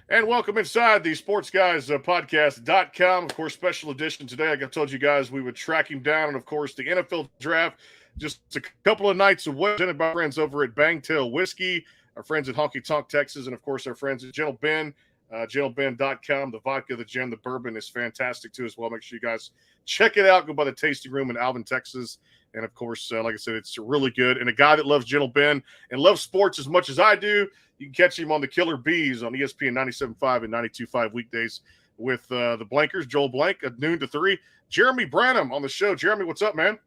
And welcome inside the Sports Guys podcast.com. Of course, special edition today. Like I told you guys, we would track him down. And of course, the NFL draft just a couple of nights away. Presented by our friends over at Bangtail Whiskey, our friends at Honky Tonk Texas, and of course, our friends at Gentle Ben, gentleben.com. The vodka, the gin, the bourbon is fantastic too as well. Make sure you guys check it out. Go by the Tasting Room in Alvin, Texas. And of course, like I said, it's really good. And a guy that loves Gentle Ben and loves sports as much as I do, you can catch him on the Killer Bees on ESPN 97.5 and 92.5 weekdays with the Blankers, Joel Blank, at noon to 3. Jeremy Branham on the show. Jeremy, what's up, man?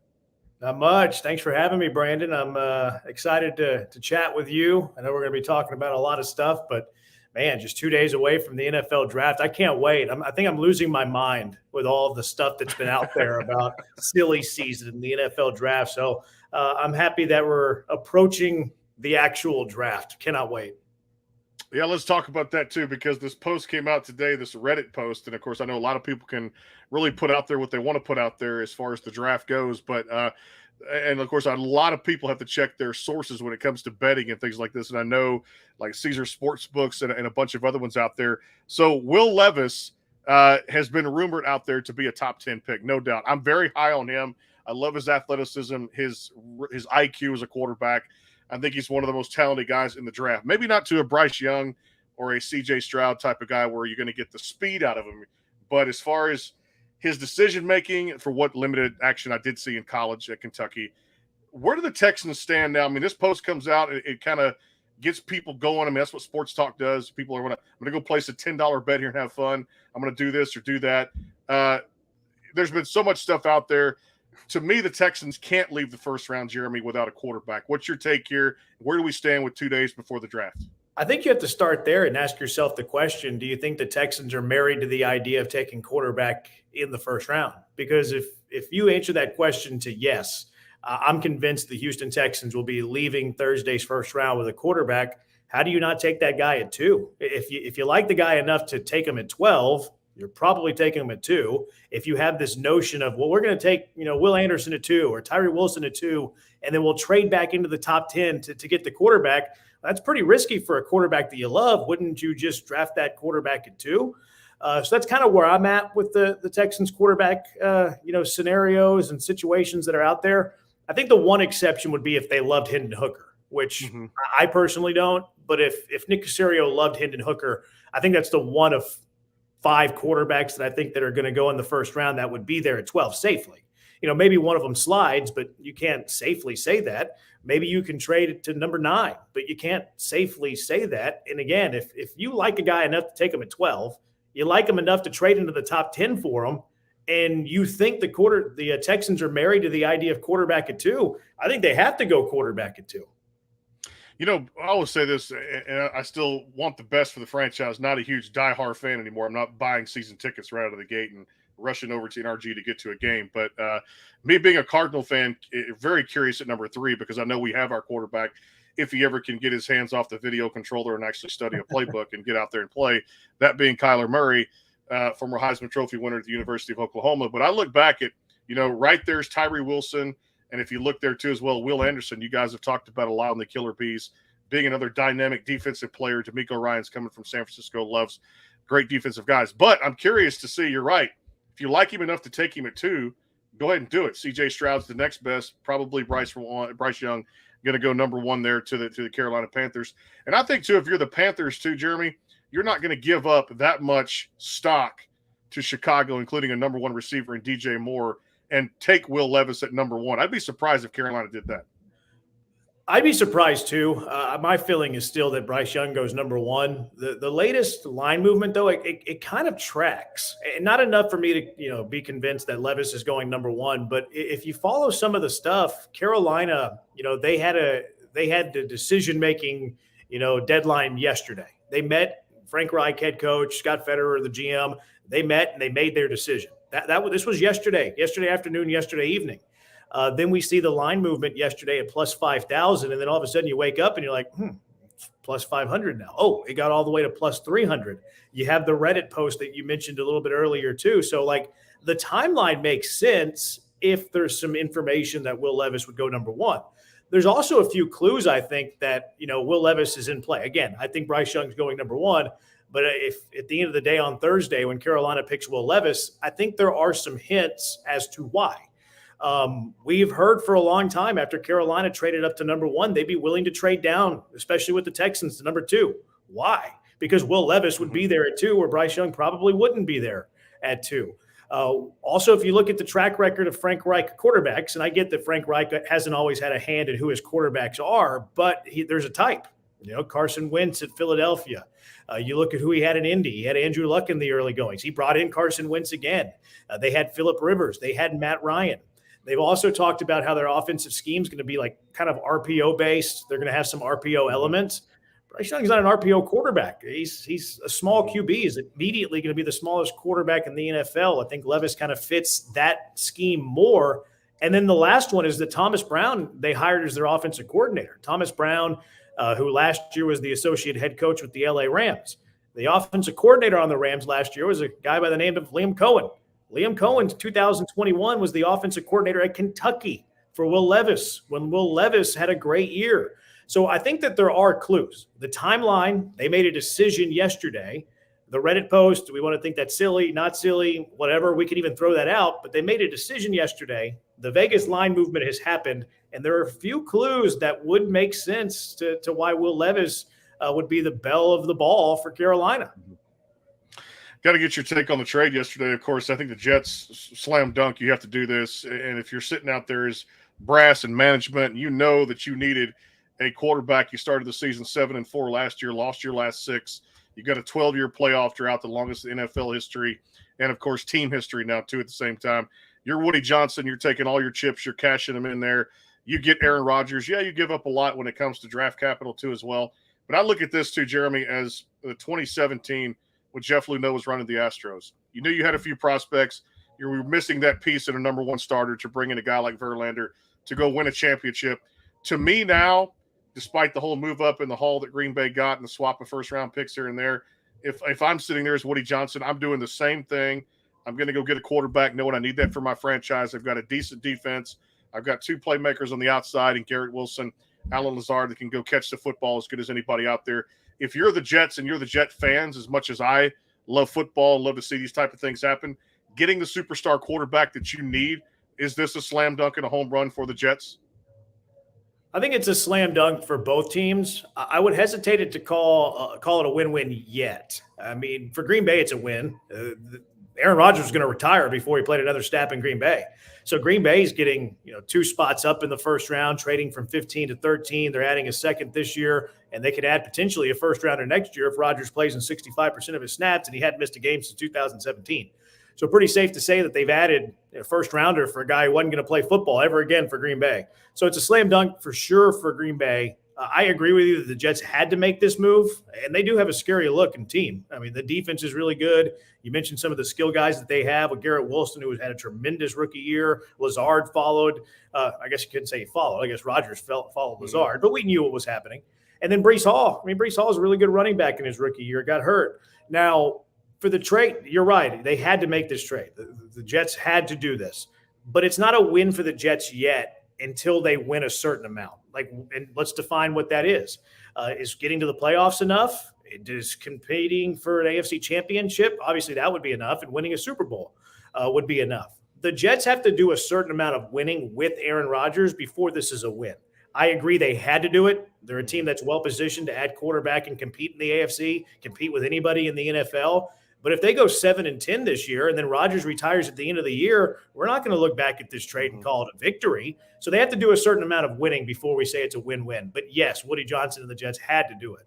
Not much. Thanks for having me, Brandon. I'm excited to chat with you. I know we're going to be talking about a lot of stuff, but, man, just 2 days away from the NFL draft. I can't wait. I think I'm losing my mind with all of the stuff that's been out there about silly season and the NFL draft. So I'm happy that we're approaching the actual draft. Cannot wait. Yeah, let's talk about that too, because this post came out today, this Reddit post. And of course, I know a lot of people can really put out there what they want to put out there as far as the draft goes. But, and of course, a lot of people have to check their sources when it comes to betting and things like this. And I know like Caesar Sportsbooks and a bunch of other ones out there. So Will Levis has been rumored out there to be a top 10 pick, no doubt. I'm very high on him. I love his athleticism, his IQ as a quarterback. I think he's one of the most talented guys in the draft. Maybe not to a Bryce Young or a CJ Stroud type of guy where you're going to get the speed out of him. But as far as his decision-making, for what limited action I did see in college at Kentucky, where do the Texans stand now? I mean, this post comes out, it kind of gets people going. I mean, that's what sports talk does. People are I'm going to go place a $10 bet here and have fun. I'm going to do this or do that. There's been so much stuff out there. To me, the Texans can't leave the first round, Jeremy, without a quarterback. What's your take here? Where do we stand with 2 days before the draft? I think you have to start there and ask yourself the question, do you think the Texans are married to the idea of taking quarterback in the first round? Because if you answer that question to yes, I'm convinced the Houston Texans will be leaving Thursday's first round with a quarterback. How do you not take that guy at 2? If you like the guy enough to take him at 12, you're probably taking him at 2. If you have this notion of, well, we're going to take, Will Anderson at 2 or Tyree Wilson at 2, and then we'll trade back into the top 10 to get the quarterback, that's pretty risky for a quarterback that you love. Wouldn't you just draft that quarterback at 2? So that's kind of where I'm at with the Texans quarterback, scenarios and situations that are out there. I think the one exception would be if they loved Hendon Hooker, which I personally don't. But if Nick Caserio loved Hendon Hooker, I think that's the one of 5 quarterbacks that I think that are going to go in the first round that would be there at 12 safely. Maybe one of them slides, but you can't safely say that. Maybe you can trade it to number 9, but you can't safely say that. And again, if you like a guy enough to take him at 12, you like him enough to trade into the top 10 for him, and you think the Texans are married to the idea of quarterback at 2, I think they have to go quarterback at 2. I always say this, and I still want the best for the franchise. Not a huge diehard fan anymore. I'm not buying season tickets right out of the gate and rushing over to NRG to get to a game. But me being a Cardinal fan, very curious at number 3 because I know we have our quarterback. If he ever can get his hands off the video controller and actually study a playbook and get out there and play, that being Kyler Murray, former Heisman Trophy winner at the University of Oklahoma. But I look back at, right there's Tyree Wilson. And if you look there too as well, Will Anderson, you guys have talked about a lot on the Killer Bees, being another dynamic defensive player. D'Amico Ryans coming from San Francisco, loves great defensive guys. But I'm curious to see, you're right. If you like him enough to take him at 2, go ahead and do it. CJ Stroud's the next best, probably Bryce Young going to go number 1 there to the Carolina Panthers. And I think too, if you're the Panthers too, Jeremy, you're not going to give up that much stock to Chicago, including a number 1 receiver in DJ Moore, and take Will Levis at number 1. I'd be surprised if Carolina did that. I'd be surprised too. My feeling is still that Bryce Young goes number 1. The latest line movement, though, it kind of tracks. And not enough for me to be convinced that Levis is going number 1. But if you follow some of the stuff, Carolina, they had the decision-making, deadline yesterday. They met Frank Reich, head coach, Scott Federer, the GM. They met and they made their decision. This was yesterday afternoon, yesterday evening. Then we see the line movement yesterday at plus 5,000. And then all of a sudden you wake up and you're like, plus 500 now. Oh, it got all the way to plus 300. You have the Reddit post that you mentioned a little bit earlier too. So like the timeline makes sense if there's some information that Will Levis would go number 1. There's also a few clues, I think, that, Will Levis is in play. Again, I think Bryce Young's going number 1. But if at the end of the day on Thursday, when Carolina picks Will Levis, I think there are some hints as to why. We've heard for a long time after Carolina traded up to number 1, they'd be willing to trade down, especially with the Texans, to number 2. Why? Because Will Levis would be there at 2, where Bryce Young probably wouldn't be there at 2. Also, if you look at the track record of Frank Reich quarterbacks, and I get that Frank Reich hasn't always had a hand in who his quarterbacks are, but there's a type. Carson Wentz at Philadelphia. You look at who he had in Indy. He had Andrew Luck in the early goings. He brought in Carson Wentz again. They had Phillip Rivers. They had Matt Ryan. They've also talked about how their offensive scheme is going to be like kind of RPO based. They're going to have some RPO elements. Bryce Young's not an RPO quarterback. He's a small QB. He's immediately going to be the smallest quarterback in the NFL. I think Levis kind of fits that scheme more. And then the last one is that Thomas Brown, they hired as their offensive coordinator. Thomas Brown, who last year was the associate head coach with the LA Rams. The offensive coordinator on the Rams last year was a guy by the name of Liam Cohen. Liam Cohen, 2021, was the offensive coordinator at Kentucky for Will Levis when Will Levis had a great year. So I think that there are clues. The timeline, they made a decision yesterday. The Reddit post, do we want to think that's silly, not silly, whatever, we can even throw that out. But they made a decision yesterday. The Vegas line movement has happened, and there are a few clues that would make sense to why Will Levis would be the belle of the ball for Carolina. Got to get your take on the trade yesterday. Of course, I think the Jets slam dunk. You have to do this. And if you're sitting out there as brass and management, you know that you needed a quarterback. You started the season 7-4 last year, lost your last 6. You got a 12-year playoff drought, the longest in NFL history, and of course team history now too. At the same time, you're Woody Johnson. You're taking all your chips. You're cashing them in there. You get Aaron Rodgers. Yeah, you give up a lot when it comes to draft capital too as well. But I look at this too, Jeremy, as the 2017 when Jeff Luhnow was running the Astros. You knew you had a few prospects. You were missing that piece in a number 1 starter to bring in a guy like Verlander to go win a championship. To me now, despite the whole move up in the haul that Green Bay got and the swap of first-round picks here and there, if I'm sitting there as Woody Johnson, I'm doing the same thing. I'm going to go get a quarterback, knowing I need that for my franchise. I've got a decent defense. I've got 2 playmakers on the outside and Garrett Wilson, Alan Lazard that can go catch the football as good as anybody out there. If you're the Jets and you're the Jet fans, as much as I love football and love to see these type of things happen, getting the superstar quarterback that you need, is this a slam dunk and a home run for the Jets? I think it's a slam dunk for both teams. I would hesitate to call it a win-win yet. I mean, for Green Bay, it's a win. Aaron Rodgers was going to retire before he played another snap in Green Bay. So Green Bay is getting 2 spots up in the first round, trading from 15 to 13. They're adding a second this year, and they could add potentially a first rounder next year if Rodgers plays in 65% of his snaps, and he hadn't missed a game since 2017. So pretty safe to say that they've added a first rounder for a guy who wasn't going to play football ever again for Green Bay. So it's a slam dunk for sure for Green Bay. I agree with you that the Jets had to make this move, and they do have a scary looking team. I mean, the defense is really good. You mentioned some of the skill guys that they have with Garrett Wilson, who had a tremendous rookie year. Lazard followed. I guess you couldn't say he followed. I guess Rodgers followed Lazard, but we knew what was happening. And then Breece Hall. I mean, Breece Hall is a really good running back in his rookie year. Got hurt. Now, for the trade, you're right. They had to make this trade. The Jets had to do this. But it's not a win for the Jets yet until they win a certain amount. And let's define what that is. Is getting to the playoffs enough? Is competing for an AFC championship? Obviously, that would be enough. And winning a Super Bowl would be enough. The Jets have to do a certain amount of winning with Aaron Rodgers before this is a win. I agree they had to do it. They're a team that's well-positioned to add quarterback and compete in the AFC, compete with anybody in the NFL. But if they go 7-10 this year and then Rodgers retires at the end of the year, we're not going to look back at this trade and call it a victory. So they have to do a certain amount of winning before we say it's a win-win. But yes, Woody Johnson and the Jets had to do it.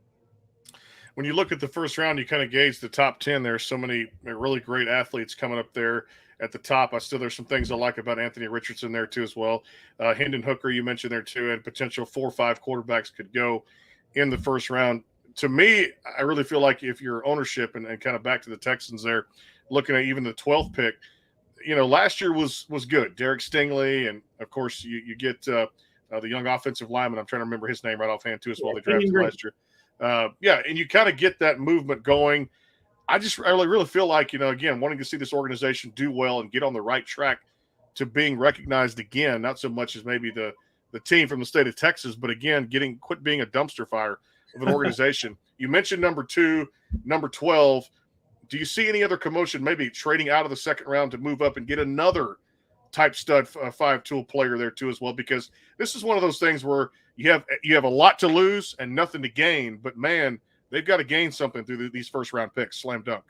When you look at the first round, you kind of gauge the top 10. There's so many really great athletes coming up there at the top. There's some things I like about Anthony Richardson there too as well. Hendon Hooker, you mentioned there too, and potential 4 or 5 quarterbacks could go in the first round. To me, I really feel like if you're ownership and kind of back to the Texans there, looking at even the 12th pick, last year was good. Derek Stingley, and of course you get the young offensive lineman. I'm trying to remember his name right offhand too as well. They drafted last year. And you kind of get that movement going. I really feel like, again, wanting to see this organization do well and get on the right track to being recognized again, not so much as maybe the team from the state of Texas, but again, quit being a dumpster fire. of an organization. You mentioned number 2, number 12. Do you see any other commotion, maybe trading out of the second round to move up and get another type stud 5-tool player there too as well? Because this is one of those things where you have a lot to lose and nothing to gain, but man, they've got to gain something through these first round picks. Slam dunk.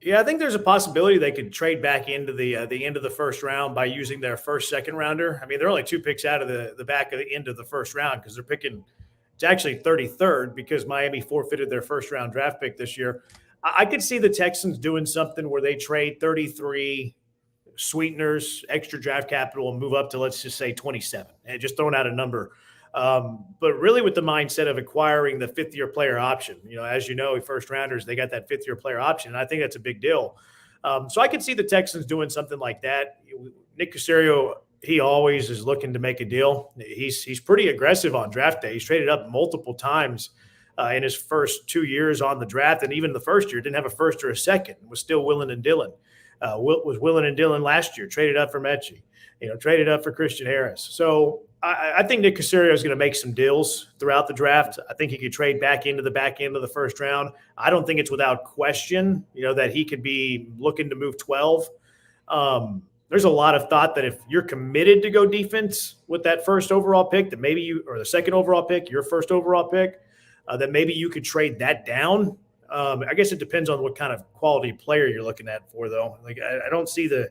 Yeah, I think there's a possibility they could trade back into the end of the first round by using their first second rounder. I mean, they're only 2 picks out of the back of the end of the first round because they're picking. It's actually 33rd because Miami forfeited their first round draft pick this year. I could see the Texans doing something where they trade 33 sweeteners, extra draft capital, and move up to, let's just say, 27. And just throwing out a number. But really with the mindset of acquiring the 5th-year player option. As you know, first rounders, they got that 5th-year player option. And I think that's a big deal. So I could see the Texans doing something like that. Nick Caserio, he always is looking to make a deal. He's pretty aggressive on draft day. He's traded up multiple times in his first 2 years on the draft. And even the first year, didn't have a first or a second, was still willing and dealing. Was willing and dealing last year, traded up for Mechie, traded up for Christian Harris. So I think Nick Caserio is going to make some deals throughout the draft. I think he could trade back into the back end of the first round. I don't think it's without question, that he could be looking to move 12. There's a lot of thought that if you're committed to go defense with that first overall pick, that maybe you, or the second overall pick, your first overall pick, that maybe you could trade that down. I guess it depends on what kind of quality player you're looking at for, though. Like, I don't see the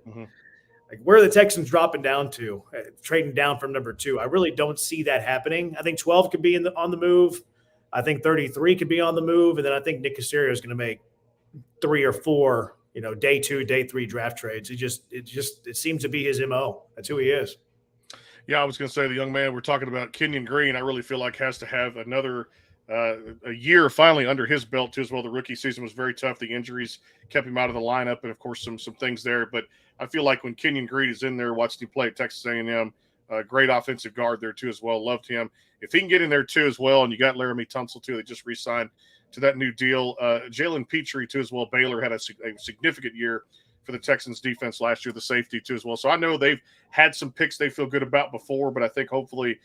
like where are the Texans dropping down to, trading down from number 2. I really don't see that happening. I think 12 could be on the move. I think 33 could be on the move, and then I think Nick Caserio is going to make 3 or 4, day 2, day 3 draft trades. It seems to be his MO. That's who he is. Yeah, I was going to say the young man we're talking about, Kenyon Green, I really feel like has to have another a year finally under his belt too as well. The rookie season was very tough. The injuries kept him out of the lineup, and of course some things there. But I feel like when Kenyon Green is in there, watching him play at Texas A&M, great offensive guard there too as well. Loved him. If he can get in there too as well, and you got Laramie Tunsil too, they just re-signed to that new deal. Jalen Petrie too as well. Baylor had a significant year for the Texans defense last year, the safety too as well. So I know they've had some picks they feel good about before, but I think hopefully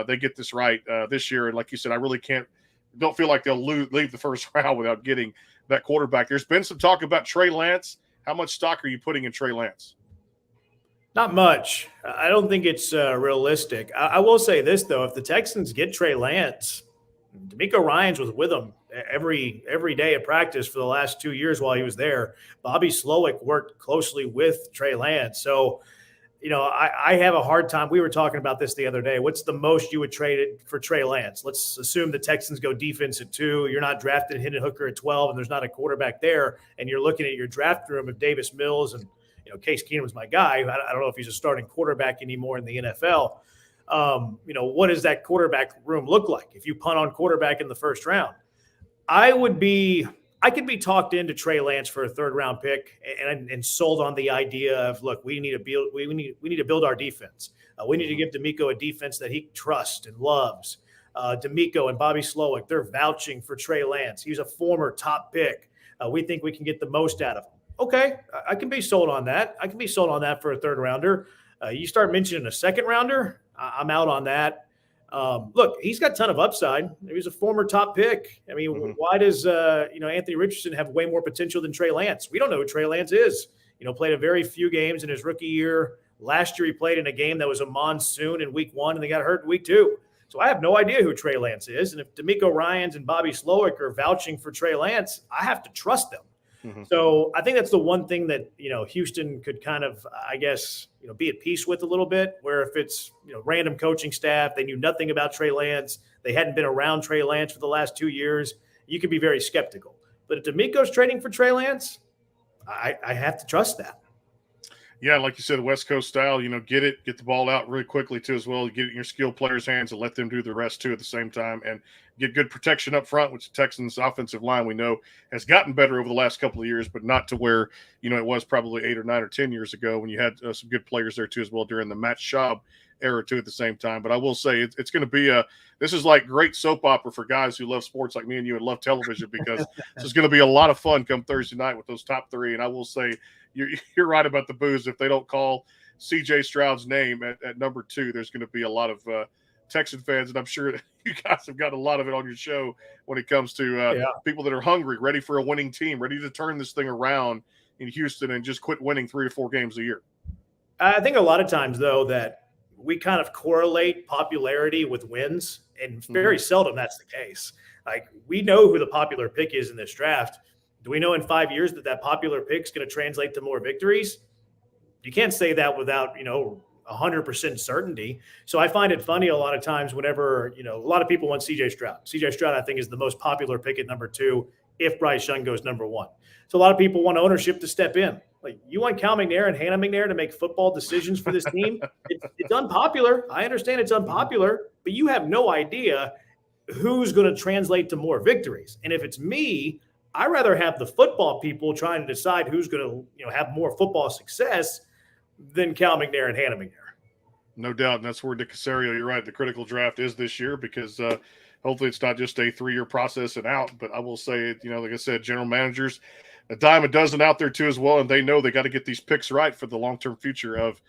they get this right this year. And like you said, I really don't feel like they'll leave the first round without getting that quarterback. There's been some talk about Trey Lance. How much stock are you putting in Trey Lance? Not much. I don't think it's realistic. I will say this, though. If the Texans get Trey Lance, D'Amico Ryans was with him every day at practice for the last 2 years while he was there. Bobby Slowick worked closely with Trey Lance. So, I have a hard time. We were talking about this the other day. What's the most you would trade it for Trey Lance? Let's assume the Texans go defense at 2. You're not drafting Hendon Hooker at 12, and there's not a quarterback there. And you're looking at your draft room of Davis Mills and, Case Keenum's my guy. I don't know if he's a starting quarterback anymore in the NFL. What does that quarterback room look like if you punt on quarterback in the first round? I could be talked into Trey Lance for a 3rd-round pick and sold on the idea of, look, we need to build our defense. We need to give D'Amico a defense that he trusts and loves. D'Amico and Bobby Slowick, they're vouching for Trey Lance. He's a former top pick. We think we can get the most out of him. Okay, I can be sold on that. I can be sold on that for a 3rd-rounder. You start mentioning a 2nd-rounder, I'm out on that. Look, he's got a ton of upside. He was a former top pick. I mean, why does Anthony Richardson have way more potential than Trey Lance? We don't know who Trey Lance is. Played a very few games in his rookie year. Last year he played in a game that was a monsoon in week 1, and they got hurt in week 2. So I have no idea who Trey Lance is. And if D'Amico Ryans and Bobby Slowick are vouching for Trey Lance, I have to trust them. So I think that's the one thing that, Houston could kind of, I guess, be at peace with a little bit, where if it's, random coaching staff, they knew nothing about Trey Lance, they hadn't been around Trey Lance for the last 2 years, you could be very skeptical. But if D'Amico's trading for Trey Lance, I have to trust that. Yeah, like you said, West Coast style, get the ball out really quickly too as well. Get it in your skilled players' hands and let them do the rest too at the same time, and get good protection up front, which the Texans' offensive line we know has gotten better over the last couple of years, but not to where, it was probably 8 or 9 or 10 years ago when you had some good players there too as well during the Matt Schaub era too at the same time. But I will say it's going to be this is like great soap opera for guys who love sports like me and you and love television, because this is going to be a lot of fun come Thursday night with those top 3. And I will say you're right about the booze. If they don't call C.J. Stroud's name at number 2, there's going to be a lot of Texan fans, and I'm sure you guys have got a lot of it on your show when it comes to people that are hungry, ready for a winning team, ready to turn this thing around in Houston and just quit winning 3 or 4 games a year. I think a lot of times, though, that we kind of correlate popularity with wins, and very seldom that's the case. Like, we know who the popular pick is in this draft. Do we know in 5 years that popular pick is going to translate to more victories? You can't say that without, 100% certainty. So I find it funny a lot of times whenever, a lot of people want CJ Stroud. CJ Stroud, I think, is the most popular pick at number 2 if Bryce Young goes number 1. So a lot of people want ownership to step in. Like, you want Cal McNair and Hannah McNair to make football decisions for this team? It's unpopular. I understand it's unpopular, but you have no idea who's going to translate to more victories. And if it's me, I rather have the football people trying to decide who's going to, have more football success than Cal McNair and Hannah McNair. No doubt. And that's where Nick Casario, you're right, the critical draft is this year, because hopefully it's not just a 3-year process and out. But I will say, like I said, general managers, a dime a dozen out there too as well, and they know they got to get these picks right for the long-term future of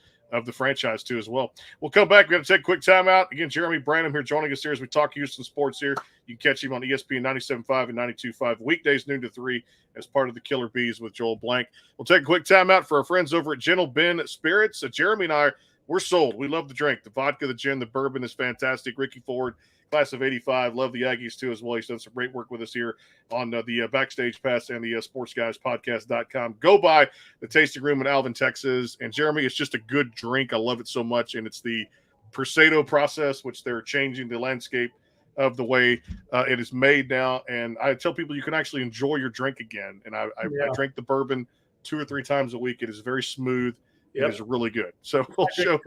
the franchise too as well. We'll come back. We're going to take a quick timeout. Again, Jeremy Branham here joining us here as we talk Houston sports here. You can catch him on ESPN 97.5 and 92.5 weekdays noon to 3 as part of the Killer Bees with Joel Blank. We'll take a quick timeout for our friends over at Gentle Ben Spirits. Jeremy and I, we're sold. We love the drink. The vodka, the gin, the bourbon is fantastic. Ricky Ford, class of 85. Love the Aggies too as well. He's done some great work with us here on the Backstage Pass and the sportsguyspodcast.com. Go by the Tasting Room in Alvin, Texas. And Jeremy, it's just a good drink. I love it so much. And it's the Persado process, which they're changing the landscape of the way it is made now. And I tell people you can actually enjoy your drink again. And I drink the bourbon 2 or 3 times a week. It is very smooth. Yep. It is really good. So we'll show.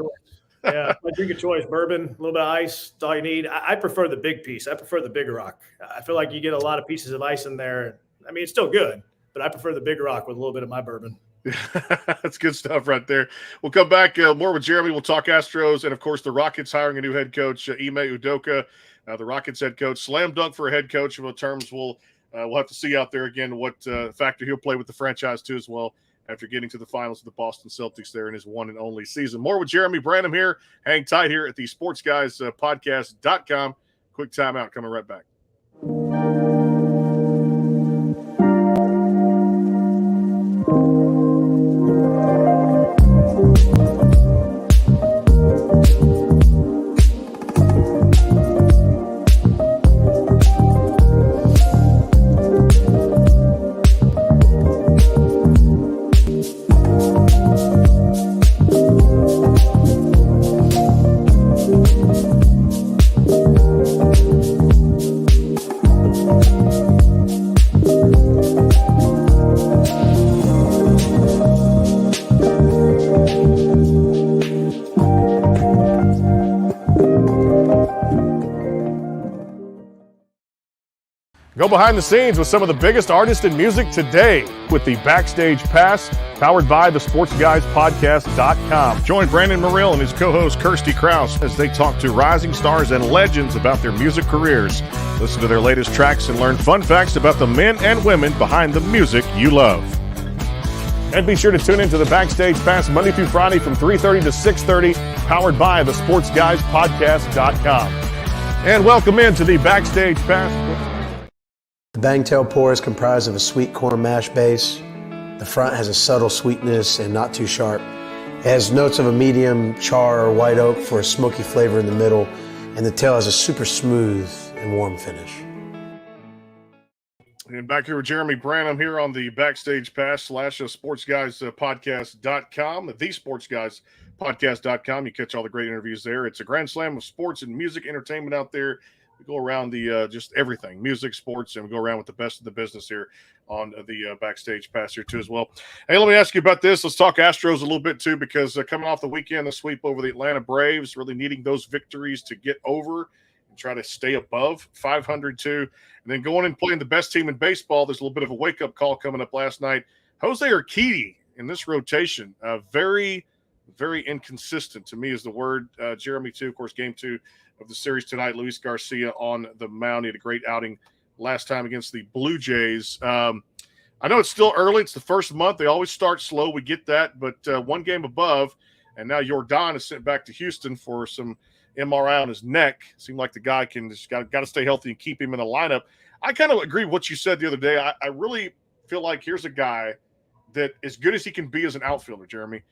Yeah, my drink of choice, bourbon, a little bit of ice, that's all you need. I prefer the big piece. I prefer the Big Rock. I feel like you get a lot of pieces of ice in there. I mean, it's still good, but I prefer the Big Rock with a little bit of my bourbon. That's good stuff right there. We'll come back more with Jeremy. We'll talk Astros and, of course, the Rockets hiring a new head coach, Ime Udoka, the Rockets head coach. Slam dunk for a head coach. In what terms we'll have to see out there again what factor he'll play with the franchise too as well, after getting to the finals of the Boston Celtics there in his one and only season. More with Jeremy Branham here. Hang tight here at the sportsguyspodcast.com. Quick timeout, coming right back. Go behind the scenes with some of the biggest artists in music today with the Backstage Pass, powered by the sportsguyspodcast.com. Join Brandon Morrill and his co-host Kirsty Krause as they talk to rising stars and legends about their music careers. Listen to their latest tracks and learn fun facts about the men and women behind the music you love. And be sure to tune into the Backstage Pass Monday through Friday from 3:30 to 6:30, powered by the sportsguyspodcast.com. And welcome into the Backstage Pass. The Bangtail pour is comprised of a sweet corn mash base. The front has a subtle sweetness and not too sharp. It has notes of a medium char or white oak for a smoky flavor in the middle, and the tail has a super smooth and warm finish. And back here with Jeremy Branham here on the Backstage Pass / sportsguyspodcast.com, the sportsguyspodcast.com. You catch all the great interviews there. It's a grand slam of sports and music entertainment out there. We go around the just everything, music, sports, and we go around with the best of the business here on the Backstage Pass here too as well. Hey, let me ask you about this. Let's talk Astros a little bit too, because coming off the weekend, the sweep over the Atlanta Braves, really needing those victories to get over and try to stay above 500 too. And then going and playing the best team in baseball, there's a little bit of a wake-up call coming up last night. Jose Urquidy in this rotation, very, very inconsistent to me is the word. Jeremy too, of course, game 2 of the series tonight. Luis Garcia on the mound. He had a great outing last time against the Blue Jays. I know it's still early. It's the first month. They always start slow. We get that. But one game above, and now Jordan is sent back to Houston for some MRI on his neck. Seemed like the guy can just got to stay healthy and keep him in the lineup. I kind of agree with what you said the other day. I really feel like here's a guy that, as good as he can be as an outfielder, Jeremy,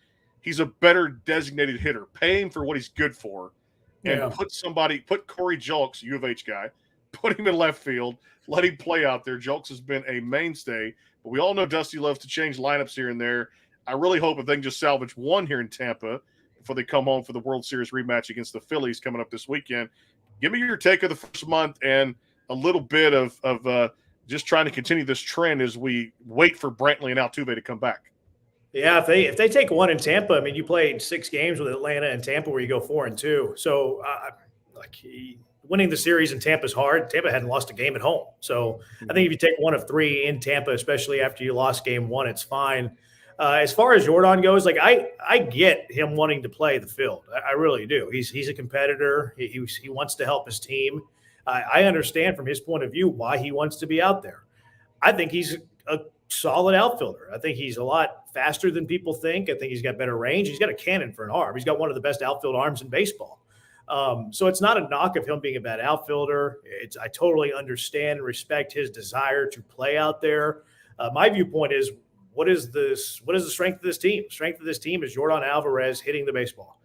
he's a better designated hitter. Pay him for what he's good for, and put Corey Julks, U of H guy, put him in left field, let him play out there. Julks has been a mainstay, but we all know Dusty loves to change lineups here and there. I really hope if they can just salvage one here in Tampa before they come home for the World Series rematch against the Phillies coming up this weekend. Give me your take of the first month and a little bit of just trying to continue this trend as we wait for Brantley and Altuve to come back. Yeah, if they take one in Tampa, I mean, you played 6 games with Atlanta and Tampa where you go 4-2. So, winning the series in Tampa is hard. Tampa hadn't lost a game at home. So I think if you take 1 of 3 in Tampa, especially after you lost game 1, it's fine. As far as Jordan goes, I get him wanting to play the field. I really do. He's a competitor. He wants to help his team. I understand from his point of view why he wants to be out there. I think he's a solid outfielder. I think he's a lot faster than people think. I think he's got better range. He's got a cannon for an arm. He's got one of the best outfield arms in baseball. So it's not a knock of him being a bad outfielder. I totally understand and respect his desire to play out there. My viewpoint is, what is the strength of this team? Strength of this team is Jordan Alvarez hitting the baseball.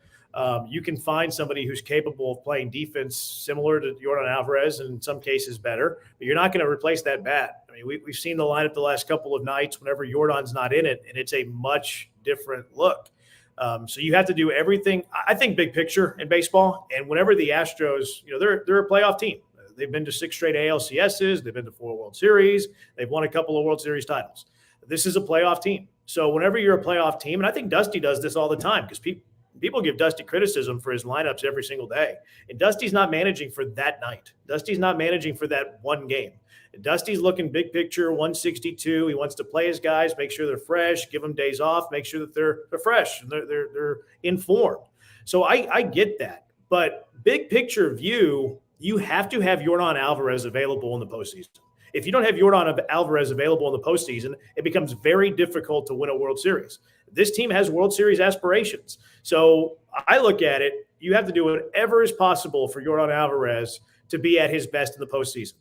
You can find somebody who's capable of playing defense similar to Jordan Alvarez, and in some cases better, but you're not going to replace that bat. I mean, we've seen the lineup the last couple of nights whenever Jordan's not in it, and it's a much different look. So you have to do everything. I think big picture in baseball, and whenever the Astros, they're a playoff team. They've been to 6 straight ALCSs. They've been to 4 World Series. They've won a couple of World Series titles. This is a playoff team. So whenever you're a playoff team, and I think Dusty does this all the time because people give Dusty criticism for his lineups every single day. And Dusty's not managing for that night. Dusty's not managing for that one game. And Dusty's looking big picture, 162. He wants to play his guys, make sure they're fresh, give them days off, make sure that they're fresh and they're in form. So I get that. But big picture view, you have to have Jordan Alvarez available in the postseason. If you don't have Jordan Alvarez available in the postseason, it becomes very difficult to win a World Series. This team has World Series aspirations. So I look at it, you have to do whatever is possible for Jordan Alvarez to be at his best in the postseason.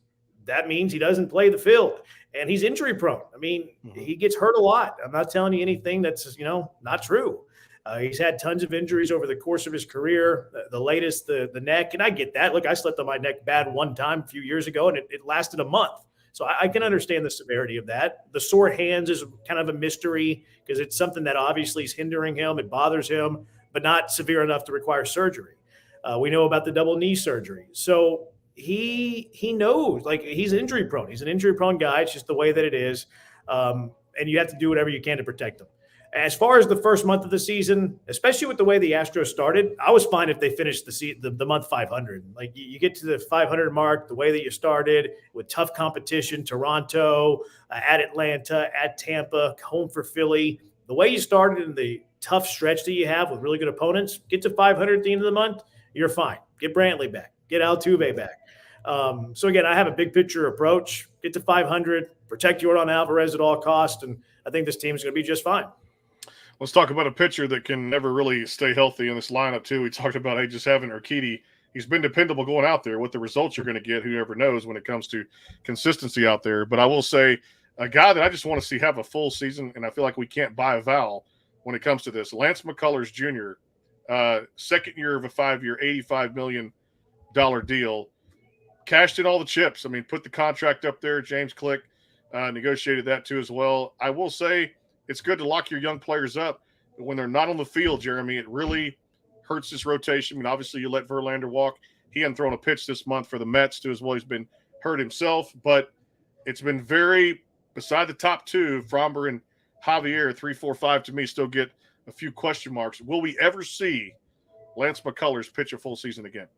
That means he doesn't play the field, and he's injury prone. I mean, he gets hurt a lot. I'm not telling you anything that's, not true. He's had tons of injuries over the course of his career, the latest, the neck, and I get that. Look, I slept on my neck bad one time a few years ago, and it lasted a month. So I can understand the severity of that. The sore hands is kind of a mystery because it's something that obviously is hindering him. It bothers him, but not severe enough to require surgery. We know about the double knee surgery. So he knows, he's injury prone. He's an injury prone guy. It's just the way that it is. And you have to do whatever you can to protect him. As far as the first month of the season, especially with the way the Astros started, I was fine if they finished the month 500. Like you get to the 500 mark, the way that you started with tough competition, Toronto, at Atlanta, at Tampa, home for Philly. The way you started in the tough stretch that you have with really good opponents, get to 500 at the end of the month, you're fine. Get Brantley back. Get Altuve back. So again, I have a big picture approach. Get to 500, protect Jordan Alvarez at all costs, and I think this team is going to be just fine. Let's talk about a pitcher that can never really stay healthy in this lineup, too. We talked about just having Urquidy. He's been dependable going out there. What the results you're going to get, whoever knows when it comes to consistency out there. But I will say a guy that I just want to see have a full season, and I feel like we can't buy a vowel when it comes to this, Lance McCullers Jr., second year of a 5-year, $85 million deal. Cashed in all the chips. I mean, put the contract up there. James Click negotiated that, too, as well. I will say – it's good to lock your young players up. But when they're not on the field, Jeremy, it really hurts this rotation. I mean, obviously you let Verlander walk. He hadn't thrown a pitch this month for the Mets too as well. He's been hurt himself, but it's been very, beside the top 2, Fromber and Javier, 3, 4, 5 to me still get a few question marks. Will we ever see Lance McCullers pitch a full season again?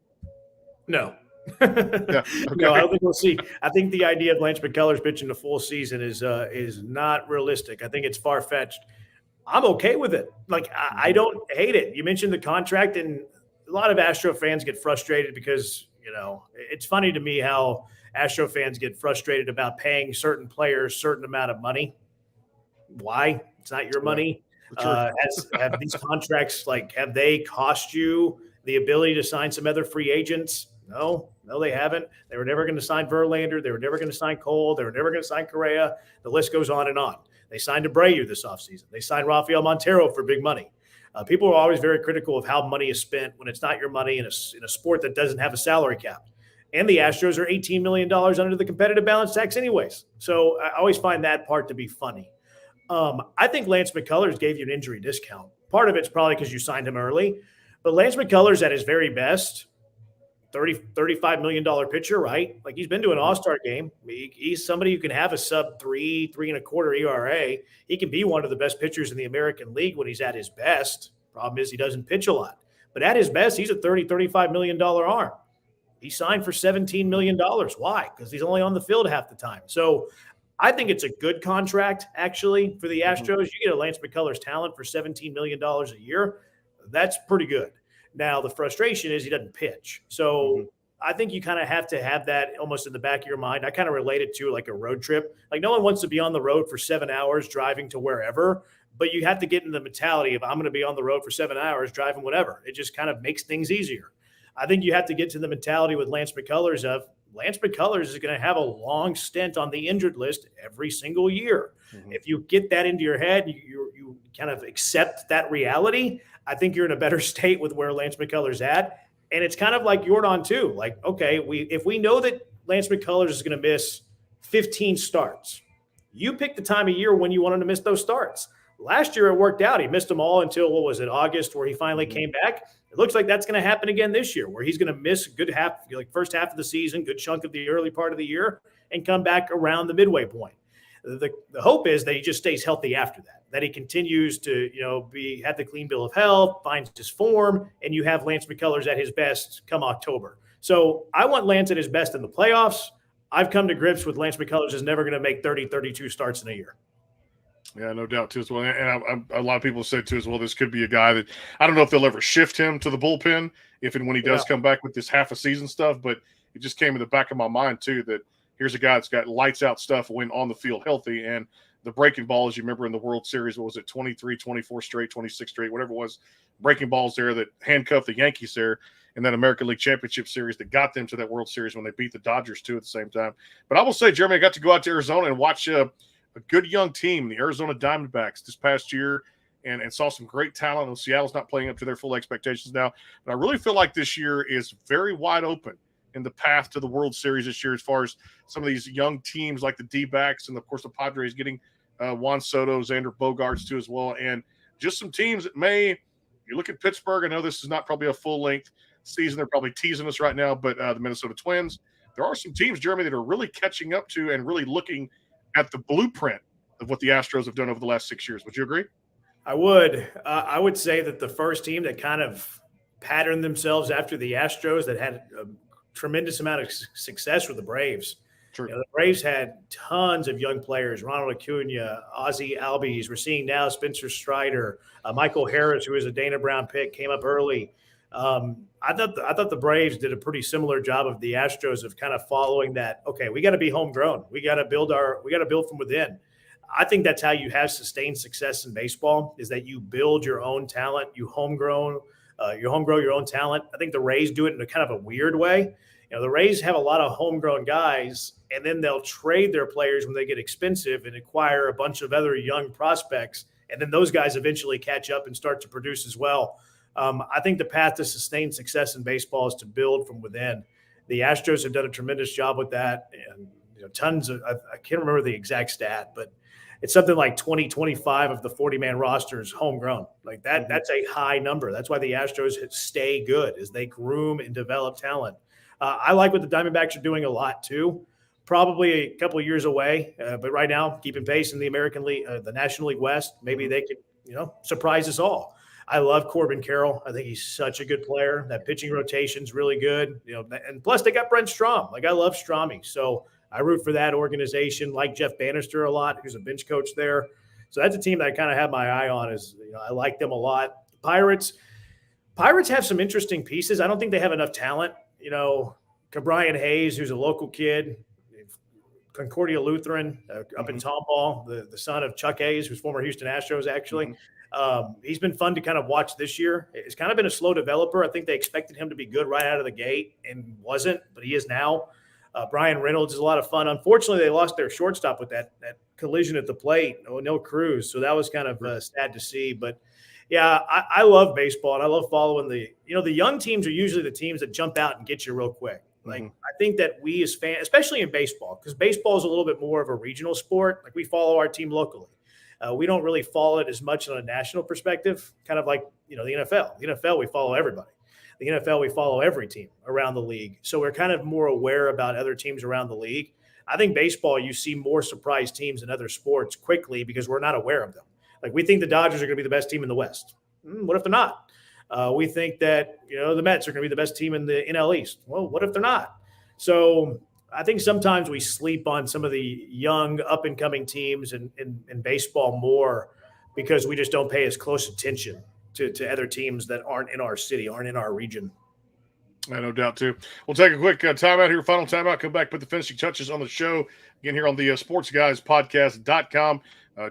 No. Yeah, okay. No, I don't think we'll see. I think the idea of Lance McCullers pitching a full season is not realistic. I think it's far-fetched. I'm okay with it. I don't hate it. You mentioned the contract, and a lot of Astro fans get frustrated because, it's funny to me how Astro fans get frustrated about paying certain players a certain amount of money. Why? It's not your money. Have these contracts, have they cost you the ability to sign some other free agents. No, they haven't. They were never going to sign Verlander. They were never going to sign Cole. They were never going to sign Correa. The list goes on and on. They signed Abreu this offseason. They signed Rafael Montero for big money. People are always very critical of how money is spent when it's not your money in a sport that doesn't have a salary cap. And the Astros are $18 million under the competitive balance tax anyways. So I always find that part to be funny. I think Lance McCullers gave you an injury discount. Part of it's probably because you signed him early. But Lance McCullers at his very best, $35 million pitcher, right? Like, he's been to an all-star game. He's somebody who can have a sub 3.25 ERA. He can be one of the best pitchers in the American League when he's at his best. Problem is he doesn't pitch a lot. But at his best, he's a $35 million arm. He signed for $17 million. Why? Because he's only on the field half the time. So I think it's a good contract, actually, for the Astros. You get a Lance McCullers talent for $17 million a year. That's pretty good. Now, the frustration is he doesn't pitch. So I think you kind of have to have that almost in the back of your mind. I kind of relate it to like a road trip. Like, no one wants to be on the road for 7 hours driving to wherever, but you have to get in the mentality of, I'm going to be on the road for 7 hours driving whatever. It just kind of makes things easier. I think you have to get to the mentality with Lance McCullers of Lance McCullers is going to have a long stint on the injured list every single year. If you get that into your head, you kind of accept that reality, I think you're in a better state with where Lance McCullers at. And it's kind of like Jordan too. Like, okay, if we know that Lance McCullers is going to miss 15 starts, you pick the time of year when you want him to miss those starts. Last year it worked out. He missed them all until, what was it, August, where he finally came back. It looks like that's going to happen again this year, where he's going to miss a good half, like first half of the season, good chunk of the early part of the year, and come back around the midway point. The hope is that he just stays healthy after that he continues to, have the clean bill of health, finds his form, and you have Lance McCullers at his best come October. So I want Lance at his best in the playoffs. I've come to grips with Lance McCullers is never going to make 30, 32 starts in a year. Yeah, no doubt too as well. And a lot of people said too as well, this could be a guy that I don't know if they'll ever shift him to the bullpen if and when he does come back with this half a season stuff. But it just came in the back of my mind too that here's a guy that's got lights out stuff when on the field healthy. And the breaking ball, as you remember in the World Series, what was it, 23, 24 straight, 26 straight, whatever it was, breaking balls there that handcuffed the Yankees there in that American League Championship Series that got them to that World Series when they beat the Dodgers too at the same time. But I will say, Jeremy, I got to go out to Arizona and watch a good young team, the Arizona Diamondbacks, this past year and saw some great talent. Seattle's not playing up to their full expectations now. But I really feel like this year is very wide open in the path to the World Series this year as far as some of these young teams like the D-backs and, of course, the Padres getting Juan Soto, Xander Bogaerts too as well. And just some teams that you look at Pittsburgh, I know this is not probably a full-length season. They're probably teasing us right now, but the Minnesota Twins, there are some teams, Jeremy, that are really catching up to and really looking at the blueprint of what the Astros have done over the last 6 years. Would you agree? I would. I would say that the first team that kind of patterned themselves after the Astros that had a tremendous amount of success were the Braves. True. The Braves had tons of young players, Ronald Acuna, Ozzie Albies. We're seeing now Spencer Strider, Michael Harris, who is a Dana Brown pick, came up early. I thought the Braves did a pretty similar job of the Astros of kind of following that. Okay, we got to be homegrown. We got to build from within. I think that's how you have sustained success in baseball, is that you build your own talent, you homegrow your own talent. I think the Rays do it in a kind of a weird way. The Rays have a lot of homegrown guys, and then they'll trade their players when they get expensive and acquire a bunch of other young prospects, and then those guys eventually catch up and start to produce as well. I think the path to sustained success in baseball is to build from within. The Astros have done a tremendous job with that, and tons of I can't remember the exact stat, but it's something like 25 of the 40-man roster is homegrown. Like that, that's a high number. That's why the Astros stay good, as they groom and develop talent. I like what the Diamondbacks are doing a lot too. Probably a couple of years away, but right now keeping pace in the American League, the National League West. Maybe they could, surprise us all. I love Corbin Carroll. I think he's such a good player. That pitching rotation's really good. And plus they got Brent Strom. Like, I love Stromy. So I root for that organization. Like Jeff Bannister a lot, who's a bench coach there. So that's a team that I kind of have my eye on. I like them a lot. Pirates have some interesting pieces. I don't think they have enough talent. Brian Hayes, who's a local kid, Concordia Lutheran up in Tomball, the son of Chuck Hayes, who's former Houston Astros, actually. He's been fun to kind of watch this year. It's kind of been a slow developer. I think they expected him to be good right out of the gate and wasn't, but he is now. Brian Reynolds is a lot of fun. Unfortunately, they lost their shortstop with that collision at the plate. No Cruz. So that was kind of sad to see. But yeah, I love baseball and I love following the young teams are usually the teams that jump out and get you real quick. Like I think that we as fans, especially in baseball, because baseball is a little bit more of a regional sport. Like we follow our team locally. We don't really follow it as much on a national perspective, kind of like, the NFL. The NFL, we follow everybody. The NFL, we follow every team around the league. So we're kind of more aware about other teams around the league. I think baseball, you see more surprise teams in other sports quickly because we're not aware of them. Like we think the Dodgers are going to be the best team in the West. What if they're not? We think that, the Mets are going to be the best team in the NL East. Well, what if they're not? So I think sometimes we sleep on some of the young up-and-coming teams in baseball more because we just don't pay as close attention to other teams that aren't in our city, aren't in our region. No doubt, too. We'll take a quick timeout here, final timeout, come back, put the finishing touches on the show. Again, here on the sportsguyspodcast.com.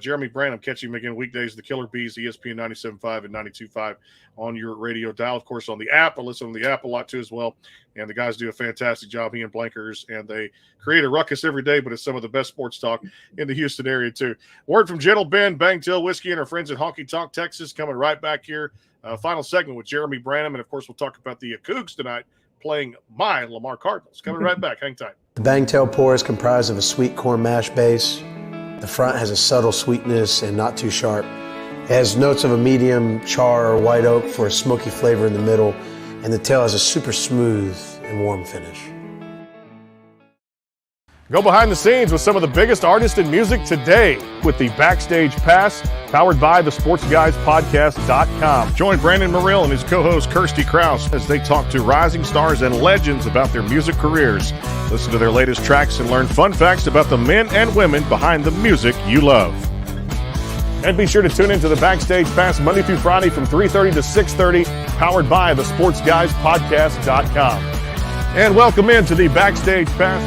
Jeremy Branham catching him again weekdays, the Killer Bees, ESPN 97.5 and 92.5 on your radio dial. Of course, on the app. I listen on the app a lot, too, as well. And the guys do a fantastic job, he and Blankers, and they create a ruckus every day, but it's some of the best sports talk in the Houston area, too. Word from Gentle Ben, Bangtail Whiskey, and our friends at Honky Tonk, Texas, coming right back here. Final segment with Jeremy Branham, and, of course, we'll talk about the Cougs tonight playing my Lamar Cardinals. Coming right back. Hang tight. The Bangtail pour is comprised of a sweet corn mash base. The front has a subtle sweetness and not too sharp. It has notes of a medium char or white oak for a smoky flavor in the middle, and the tail has a super smooth and warm finish. Go behind the scenes with some of the biggest artists in music today with the Backstage Pass, powered by the sportsguyspodcast.com. Join Brandon Morrill and his co-host Kirsty Krause as they talk to rising stars and legends about their music careers. Listen to their latest tracks and learn fun facts about the men and women behind the music you love. And be sure to tune into the Backstage Pass Monday through Friday from 3:30 to 6:30, powered by the sportsguyspodcast.com. And welcome into the Backstage Pass.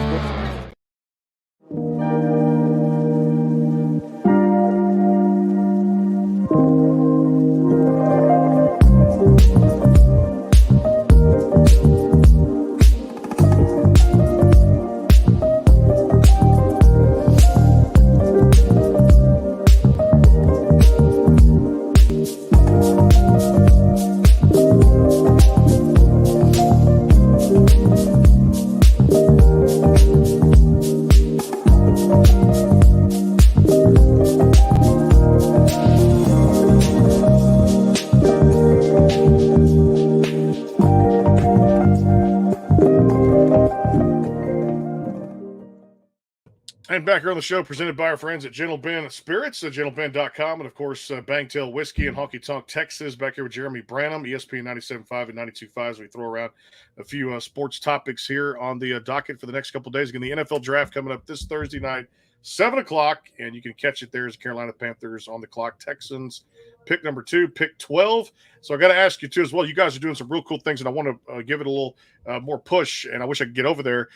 And back here on the show, presented by our friends at Gentle Ben Spirits, gentleben.com, and of course, Bangtail Whiskey and Honky Tonk, Texas. Back here with Jeremy Branham, ESPN 97.5 and 92.5, as we throw around a few sports topics here on the docket for the next couple of days. Again, the NFL draft coming up this Thursday night, 7 o'clock, and you can catch it there as Carolina Panthers on the clock. Texans, pick number 2, pick 12. So I got to ask you, too, as well. You guys are doing some real cool things, and I want to give it a little more push, and I wish I could get over there.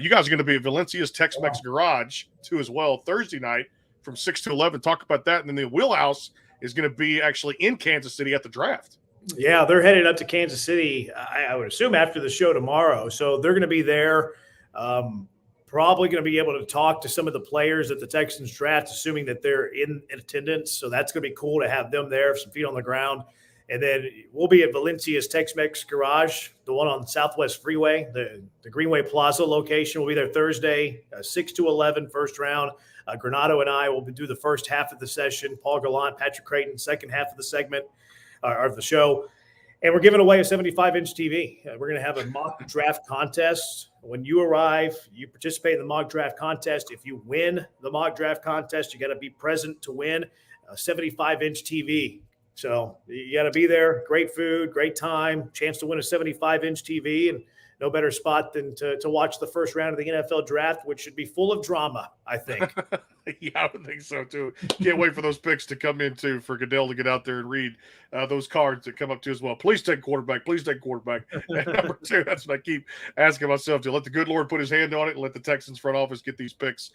You guys are going to be at Valencia's Tex-Mex Garage, too, as well, Thursday night from 6 to 11. Talk about that. And then the Wheelhouse is going to be actually in Kansas City at the draft. Yeah, they're headed up to Kansas City, I would assume, after the show tomorrow. So they're going to be there. Probably going to be able to talk to some of the players at the Texans draft, assuming that they're in attendance. So that's going to be cool to have them there, some feet on the ground. And then we'll be at Valencia's Tex-Mex Garage, the one on Southwest Freeway, the Greenway Plaza location. We'll be there Thursday, 6 to 11, first round. Granado and I will do the first half of the session. Paul Gallant, Patrick Creighton, second half of the segment of the show. And we're giving away a 75-inch TV. We're going to have a mock draft contest. When you arrive, you participate in the mock draft contest. If you win the mock draft contest, you got to be present to win a 75-inch TV. So you got to be there. Great food, great time, chance to win a 75-inch TV, and no better spot than to watch the first round of the NFL draft, which should be full of drama, I think. Yeah, I would think so, too. Can't wait for those picks to come in, too, for Goodell to get out there and read those cards that come up, too, as well. Please take quarterback. Please take quarterback. And number 2, that's what I keep asking myself, to let the good Lord put his hand on it and let the Texans front office get these picks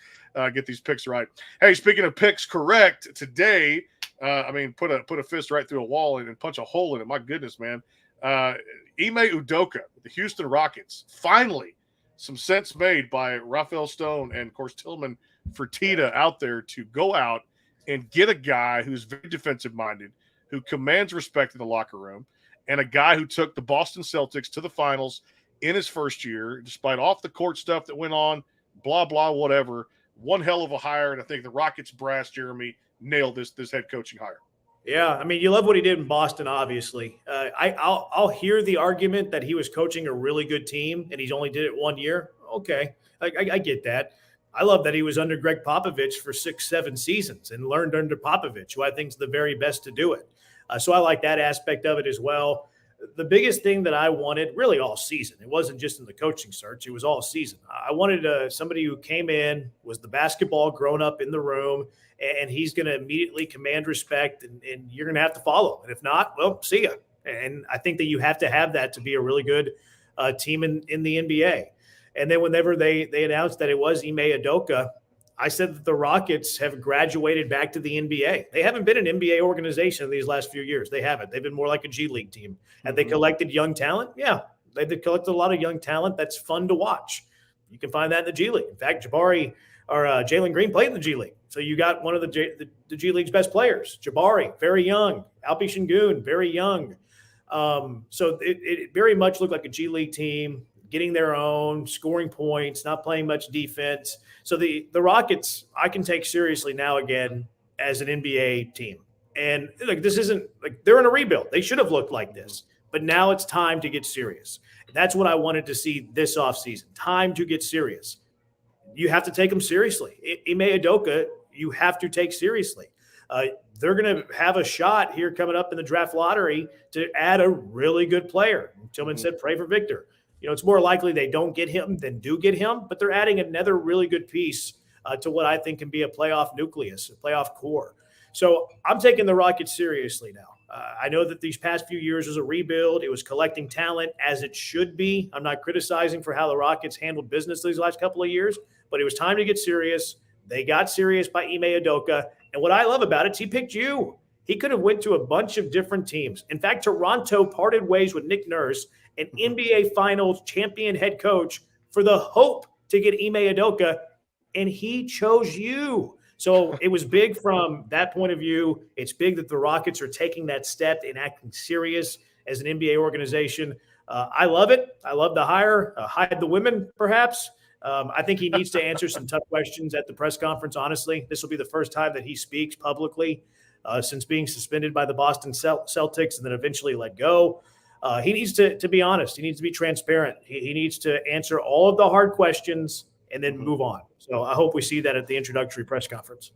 right. Hey, speaking of picks correct, today I mean, put a fist right through a wall and punch a hole in it. My goodness, man. Uh, Ime Udoka, the Houston Rockets, finally some sense made by Rafael Stone and, of course, Tillman Fertitta out there to go out and get a guy who's very defensive minded, who commands respect in the locker room, and a guy who took the Boston Celtics to the finals in his first year, despite off the court stuff that went on, blah, blah, whatever. One hell of a hire. And I think the Rockets brass, Jeremy, nailed this head coaching hire. Yeah, I mean, you love what he did in Boston, obviously. I'll hear the argument that he was coaching a really good team and he's only did it 1 year. Okay, I get that. I love that he was under Greg Popovich for 6-7 seasons and learned under Popovich, who I think is the very best to do it. So I like that aspect of it as well. The biggest thing that I wanted really all season, it wasn't just in the coaching search, it was all season. I wanted somebody who came in, was the basketball grown up in the room, and he's going to immediately command respect, and you're going to have to follow. And if not, well, see ya. And I think that you have to have that to be a really good team in the NBA. And then whenever they announced that it was Ime Udoka, I said that the Rockets have graduated back to the NBA. They haven't been an NBA organization in these last few years. They haven't. They've been more like a G League team. Have they collected young talent? Yeah, they've collected a lot of young talent that's fun to watch. You can find that in the G League. In fact, Jalen Green played in the G League. So you got one of the G League's best players, Jabari, very young. Alpi Şengün, very young. So it very much looked like a G League team, getting their own, scoring points, not playing much defense. So the Rockets, I can take seriously now again as an NBA team. And this isn't they're in a rebuild. They should have looked like this, but now it's time to get serious. That's what I wanted to see this offseason. Time to get serious. You have to take them seriously. Ime Udoka, you have to take seriously. They're going to have a shot here coming up in the draft lottery to add a really good player. Tillman said, pray for Victor. It's more likely they don't get him than do get him, but they're adding another really good piece to what I think can be a playoff nucleus, a playoff core. So I'm taking the Rockets seriously now. I know that these past few years was a rebuild. It was collecting talent as it should be. I'm not criticizing for how the Rockets handled business these last couple of years, but it was time to get serious. They got serious by Ime Udoka. And what I love about it is he picked you. He could have went to a bunch of different teams. In fact, Toronto parted ways with Nick Nurse, an NBA Finals champion head coach, for the hope to get Ime Udoka, and he chose you. So it was big from that point of view. It's big that the Rockets are taking that step and acting serious as an NBA organization. I love it. I love the hire. Hide the women, perhaps. I think he needs to answer some tough questions at the press conference, honestly. This will be the first time that he speaks publicly since being suspended by the Boston Celtics and then eventually let go. He needs to be honest. He needs to be transparent. He needs to answer all of the hard questions and then move on. So I hope we see that at the introductory press conference.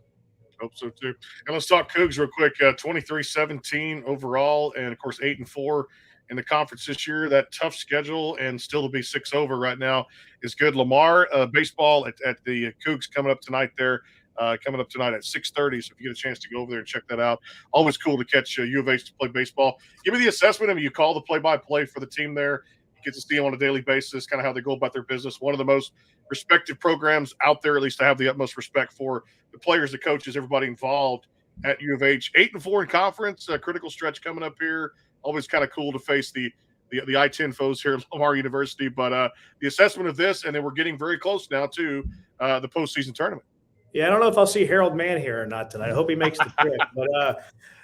Hope so too. And let's talk Cougs real quick. 23-17 overall, and of course 8-4 in the conference this year. That tough schedule and still to be 6 over right now is good. Lamar baseball at the Cougs coming up tonight there. Coming up tonight at 6:30. So if you get a chance to go over there and check that out, always cool to catch U of H to play baseball. Give me the assessment. I mean, you call the play-by-play for the team there. You get to see them on a daily basis, kind of how they go about their business. One of the most respected programs out there, at least I have the utmost respect for the players, the coaches, everybody involved at U of H. 8-4 in conference, a critical stretch coming up here. Always kind of cool to face the I-10 foes here at Lamar University. But the assessment of this, and then we're getting very close now to the postseason tournament. Yeah, I don't know if I'll see Harold Mann here or not tonight. I hope he makes the trip. But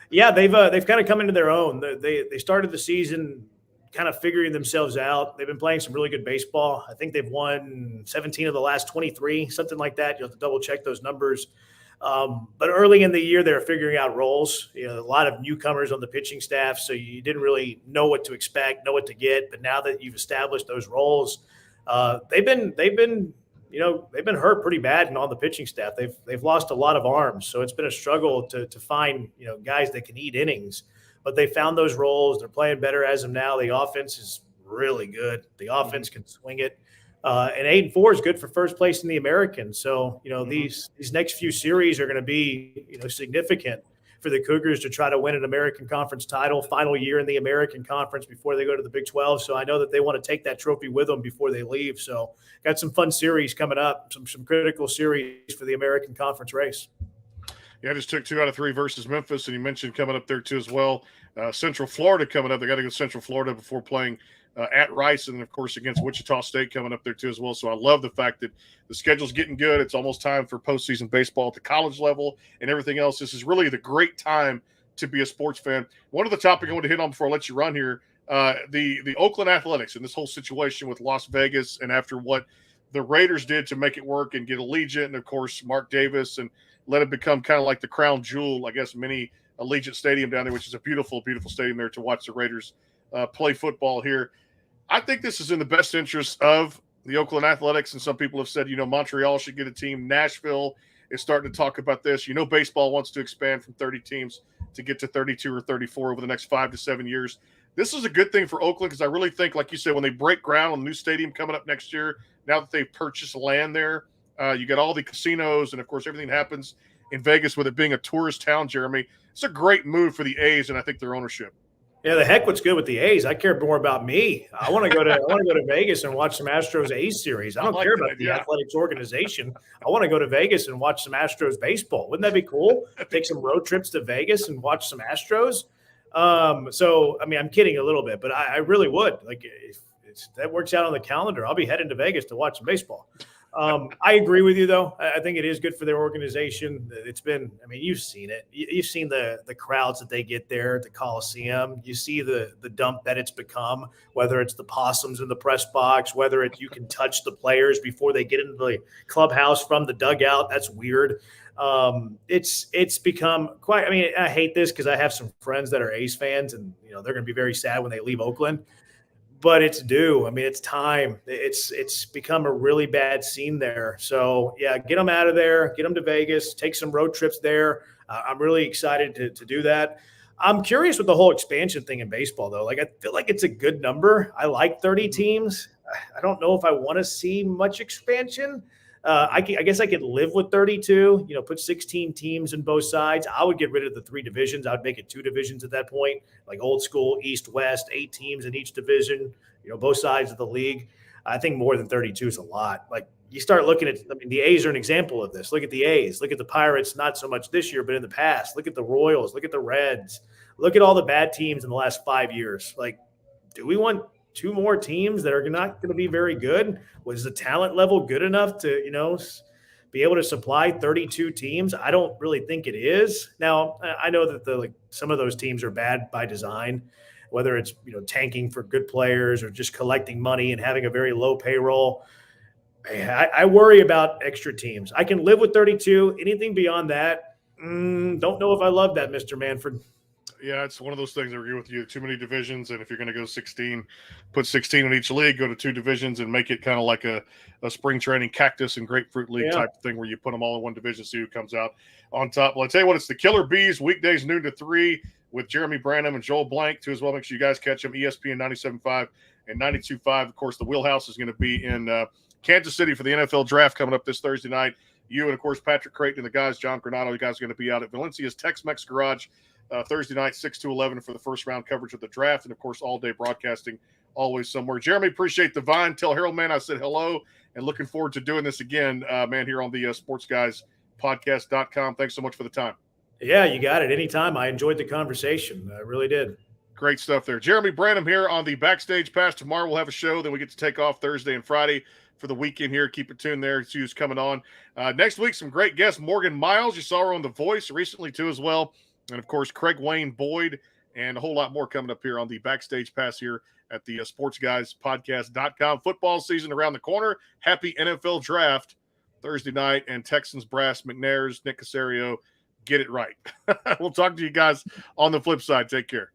yeah, they've kind of come into their own. They started the season kind of figuring themselves out. They've been playing some really good baseball. I think they've won 17 of the last 23, something like that. You'll have to double check those numbers. But early in the year, they were figuring out roles. A lot of newcomers on the pitching staff, so you didn't really know what to expect, know what to get. But now that you've established those roles, they've been hurt pretty bad on the pitching staff. They've lost a lot of arms, so it's been a struggle to find guys that can eat innings. But they found those roles. They're playing better as of now. The offense is really good. The offense can swing it. And 8-4 is good for first place in the American. So, these next few series are going to be, significant for the Cougars to try to win an American Conference title, final year in the American Conference before they go to the Big 12. So I know that they want to take that trophy with them before they leave. So got some fun series coming up, some critical series for the American Conference race. Yeah, just took 2 out of 3 versus Memphis, and you mentioned coming up there too as well. Central Florida coming up. They got to go to Central Florida before playing at Rice, and of course against Wichita State coming up there too as well. So I love the fact that the schedule's getting good. It's almost time for postseason baseball at the college level and everything else. This is really the great time to be a sports fan. One of the topics I want to hit on before I let you run here, the Oakland Athletics and this whole situation with Las Vegas, and after what the Raiders did to make it work and get Allegiant, and of course Mark Davis, and let it become kind of like the crown jewel, I guess, mini Allegiant Stadium down there, which is a beautiful, beautiful stadium there to watch the Raiders play football here. I think this is in the best interest of the Oakland Athletics, and some people have said, Montreal should get a team. Nashville is starting to talk about this. Baseball wants to expand from 30 teams to get to 32 or 34 over the next 5 to 7 years. This is a good thing for Oakland because I really think, like you said, when they break ground on the new stadium coming up next year, now that they've purchased land there, you got all the casinos, and of course everything that happens in Vegas with it being a tourist town, Jeremy. It's a great move for the A's, and I think their ownership. Yeah, the heck what's good with the A's. I care more about me. I want to go to Vegas and watch some Astros A's series. I don't care about the athletics organization. I want to go to Vegas and watch some Astros baseball. Wouldn't that be cool? Take some road trips to Vegas and watch some Astros. So I mean, I'm kidding a little bit, but I really would. Like, if that works out on the calendar, I'll be heading to Vegas to watch some baseball. I agree with you, though. I think it is good for their organization. It's been, I mean, you've seen it. You've seen the crowds that they get there at the Coliseum. You see the dump that it's become, whether it's the possums in the press box, whether it's you can touch the players before they get into the clubhouse from the dugout. That's weird. It's become quite, I mean, I hate this because I have some friends that are A's fans, and, they're going to be very sad when they leave Oakland. But it's due. I mean, it's time. It's become a really bad scene there. So, yeah, get them out of there. Get them to Vegas. Take some road trips there. I'm really excited to do that. I'm curious with the whole expansion thing in baseball, though. Like, I feel like it's a good number. I like 30 teams. I don't know if I want to see much expansion. I guess I could live with 32, put 16 teams in both sides. I would get rid of the 3 divisions. I would make it 2 divisions at that point, like old school, East, West, 8 teams in each division, both sides of the league. I think more than 32 is a lot. Like, you start looking at, I mean, the A's are an example of this. Look at the A's. Look at the Pirates, not so much this year, but in the past. Look at the Royals. Look at the Reds. Look at all the bad teams in the last 5 years. Like, do we want 2 more teams that are not going to be very good? Was the talent level good enough to, be able to supply 32 teams? I don't really think it is. Now, I know that some of those teams are bad by design, whether it's, tanking for good players or just collecting money and having a very low payroll. I worry about extra teams. I can live with 32. Anything beyond that, don't know if I love that, Mr. Manfred. Yeah, it's one of those things. I agree with you. Too many divisions, and if you're going to go 16, put 16 in each league, go to 2 divisions, and make it kind of like a spring training cactus and grapefruit league type of thing where you put them all in one division, see who comes out on top. Well, I tell you what, it's the Killer Bees, weekdays noon to 3 with Jeremy Branham and Joel Blank, too, as well. Make sure you guys catch them, ESPN 97.5 and 92.5. Of course, the Wheelhouse is going to be in Kansas City for the NFL draft coming up this Thursday night. You and, of course, Patrick Creighton and the guys, John Granado, you guys are going to be out at Valencia's Tex-Mex Garage Thursday night, 6 to 11 for the first round coverage of the draft. And, of course, all day broadcasting always somewhere. Jeremy, appreciate the Vine. Tell Harold, man, I said hello and looking forward to doing this again, man, here on the sportsguyspodcast.com. Thanks so much for the time. Yeah, you got it. Anytime. I enjoyed the conversation. I really did. Great stuff there. Jeremy Branham here on the Backstage Pass. Tomorrow we'll have a show. Then we get to take off Thursday and Friday for the weekend here. Keep it tuned there. See who's coming on. Next week, some great guests. Morgan Miles, you saw her on The Voice recently too as well. And, of course, Craig Wayne Boyd and a whole lot more coming up here on the Backstage Pass here at the sportsguyspodcast.com. Football season around the corner. Happy NFL draft Thursday night. And Texans brass, McNairs, Nick Casario, get it right. We'll talk to you guys on the flip side. Take care.